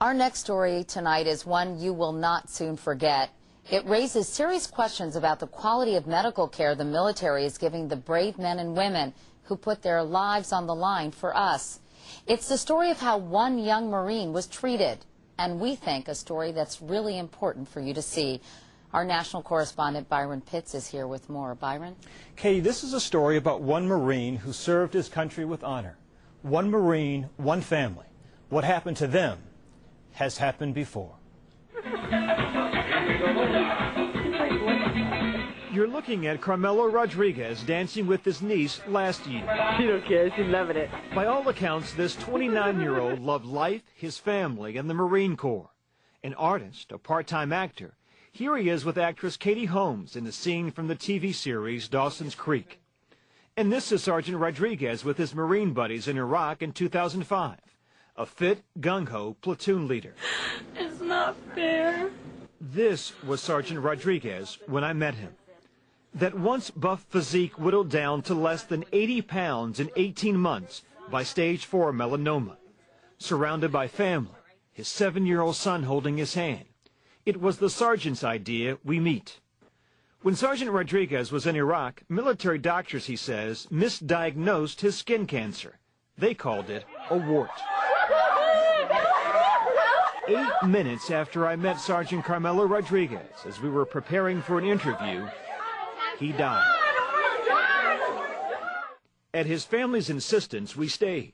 Our next story tonight is one you will not soon forget. It raises serious questions about the quality of medical care the military is giving the brave men and women who put their lives on the line for us. It's the story of how one young Marine was treated, and we think a story that's really important for you to see. Our national correspondent Byron Pitts is here with more. Byron? Katie, this is a story about one Marine who served his country with honor. One Marine, one family. What happened to them has happened before. You're looking at Carmelo Rodriguez dancing with his niece last year. She don't care, she's loving it. By all accounts, this 29-year-old loved life, his family, and the Marine Corps. An artist, a part-time actor. Here he is with actress Katie Holmes in a scene from the TV series Dawson's Creek. And this is Sergeant Rodriguez with his Marine buddies in Iraq in 2005. A fit, gung-ho platoon leader. It's not fair. This was Sergeant Rodriguez when I met him. That once buff physique whittled down to less than 80 pounds in 18 months by stage 4 melanoma. Surrounded by family, his 7-year-old son holding his hand. It was the sergeant's idea we meet. When Sergeant Rodriguez was in Iraq, military doctors, he says, misdiagnosed his skin cancer. They called it a wart. 8 minutes after I met Sergeant Carmelo Rodriguez, as we were preparing for an interview, he died. At his family's insistence, we stayed.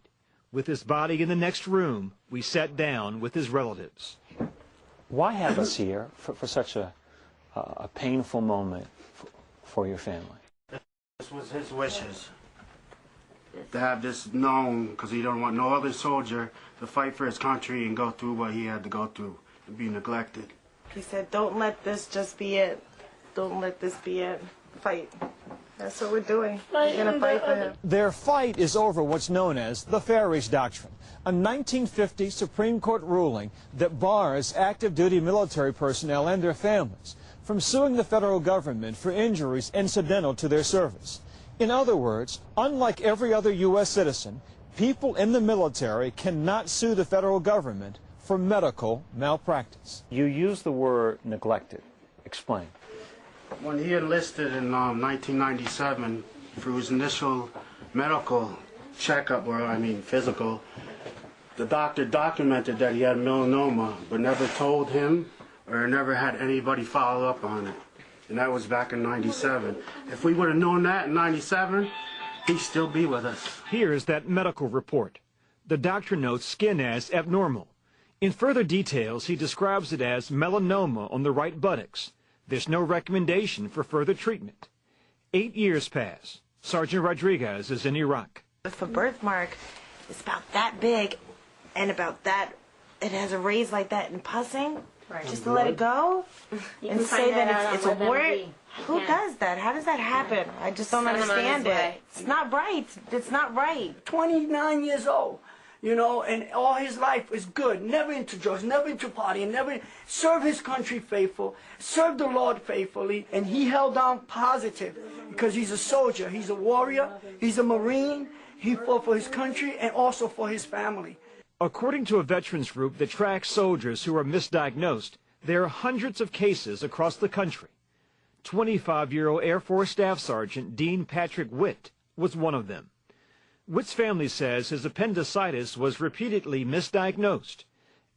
With his body in the next room, we sat down with his relatives. Why have us here for such a painful moment for your family? This was his wishes, to have this known, because he don't want no other soldier to fight for his country and go through what he had to go through and be neglected. He said, don't let this just be it. Don't let this be it. Fight. That's what we're doing. We're going to fight for him. Their fight is over what's known as the Farage Doctrine, a 1950 Supreme Court ruling that bars active duty military personnel and their families from suing the federal government for injuries incidental to their service. In other words, unlike every other U.S. citizen, people in the military cannot sue the federal government for medical malpractice. You use the word neglected. Explain. When he enlisted in 1997 for his initial medical checkup, or I mean physical, the doctor documented that he had melanoma, but never told him or never had anybody follow up on it. And that was back in 97. If we would have known that in 97, he'd still be with us. Here's that medical report. The doctor notes skin as abnormal. In further details, he describes it as melanoma on the right buttocks. There's no recommendation for further treatment. 8 years pass. Sergeant Rodriguez is in Iraq. If a birthmark is about that big and about that, it has a raise like that and pussing, just to let it go and say that it's a wart? Who does that? How does that happen? I just don't understand it. It's not right. It's not right. 29 years old. You know, and all his life is good, never into drugs, never into partying, never served his country faithful, served the Lord faithfully, and he held on positive because he's a soldier, he's a warrior, he's a Marine, he fought for his country and also for his family. According to a veterans group that tracks soldiers who are misdiagnosed, there are hundreds of cases across the country. 25-year-old Air Force Staff Sergeant Dean Patrick Witt was one of them. Witt's family says his appendicitis was repeatedly misdiagnosed.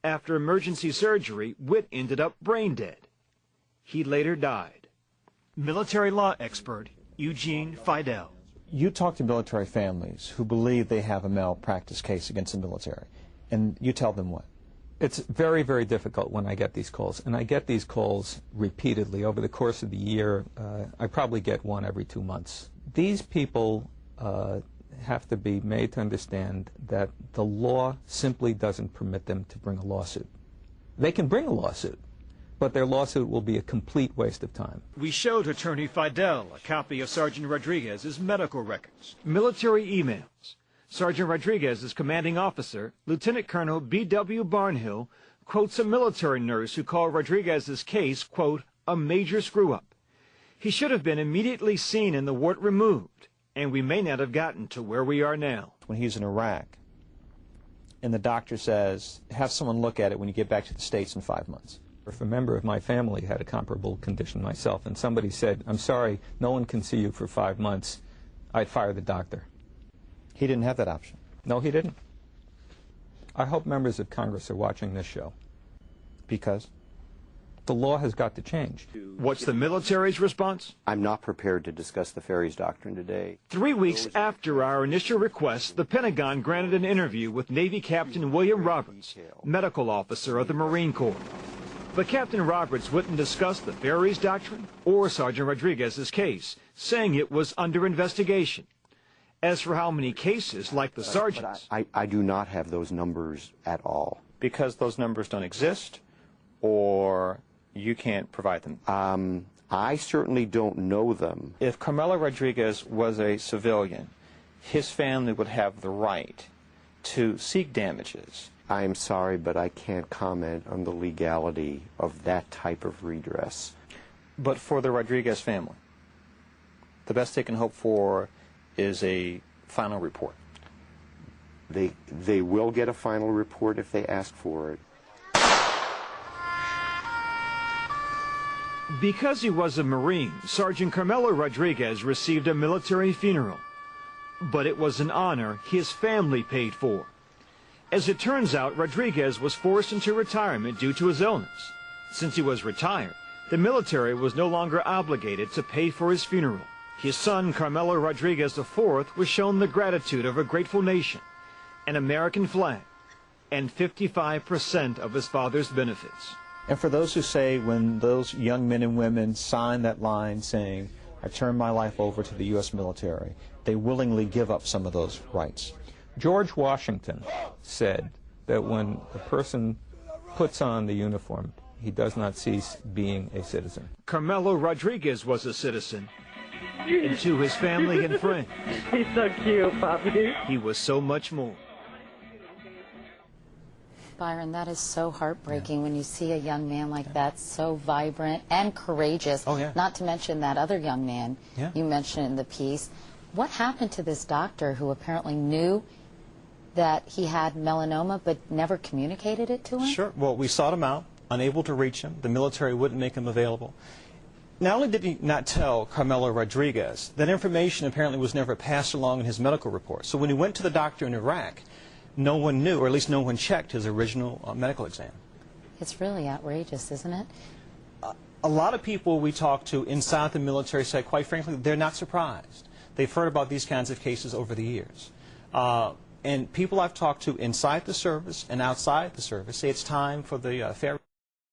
After emergency surgery, Witt ended up brain dead. He later died. Military law expert Eugene Fidel. You talk to military families who believe they have a malpractice case against the military, and you tell them what? It's very, very difficult when I get these calls, and I get these calls repeatedly over the course of the year. I probably get one every 2 months. These people have to be made to understand that the law simply doesn't permit them to bring a lawsuit. They can bring a lawsuit, but their lawsuit will be a complete waste of time. We showed Attorney Fidel a copy of Sergeant Rodriguez's medical records, military emails. Sergeant Rodriguez's commanding officer, Lieutenant Colonel B.W. Barnhill, quotes a military nurse who called Rodriguez's case, quote, a major screw-up. He should have been immediately seen and the wart removed, and we may not have gotten to where we are now. When he was in Iraq, and the doctor says, have someone look at it when you get back to the States in 5 months. If a member of my family had a comparable condition myself, and somebody said, I'm sorry, no one can see you for 5 months, I'd fire the doctor. He didn't have that option. No, he didn't. I hope members of Congress are watching this show. Because? The law has got to change. What's the military's response? I'm not prepared to discuss the Ferries Doctrine today. 3 weeks after our initial request, the Pentagon granted an interview with Navy Captain William Roberts, medical officer of the Marine Corps. But Captain Roberts wouldn't discuss the Ferries Doctrine or Sergeant Rodriguez's case, saying it was under investigation. As for how many cases, like the sergeant's, I do not have those numbers at all. Because those numbers don't exist, or you can't provide them? I certainly don't know them. If Carmelo Rodriguez was a civilian, his family would have the right to seek damages. I am sorry, but I can't comment on the legality of that type of redress. But for the Rodriguez family, the best they can hope for is a final report. They will get a final report if they ask for it. Because he was a Marine, Sergeant Carmelo Rodriguez received a military funeral. But it was an honor his family paid for. As it turns out, Rodriguez was forced into retirement due to his illness. Since he was retired, the military was no longer obligated to pay for his funeral. His son, Carmelo Rodriguez IV, was shown the gratitude of a grateful nation, an American flag, and 55% of his father's benefits. And for those who say when those young men and women sign that line saying, I turn my life over to the U.S. military, they willingly give up some of those rights. George Washington said that when a person puts on the uniform, he does not cease being a citizen. Carmelo Rodriguez was a citizen, and to his family and friends, He's so cute, Poppy. he was so much more. Byron, that is so heartbreaking when you see a young man like that, so vibrant and courageous. Oh, yeah. Not to mention that other young man you mentioned in the piece. What happened to this doctor who apparently knew that he had melanoma but never communicated it to him? Sure. Well, we sought him out, unable to reach him. The military wouldn't make him available. Not only did he not tell Carmelo Rodriguez, that information apparently was never passed along in his medical report. So when he went to the doctor in Iraq, no one knew, or at least no one checked his original medical exam. It's really outrageous, isn't it? A lot of people we talk to inside the military say, quite frankly, they're not surprised. They've heard about these kinds of cases over the years. And people I've talked to inside the service and outside the service say it's time for the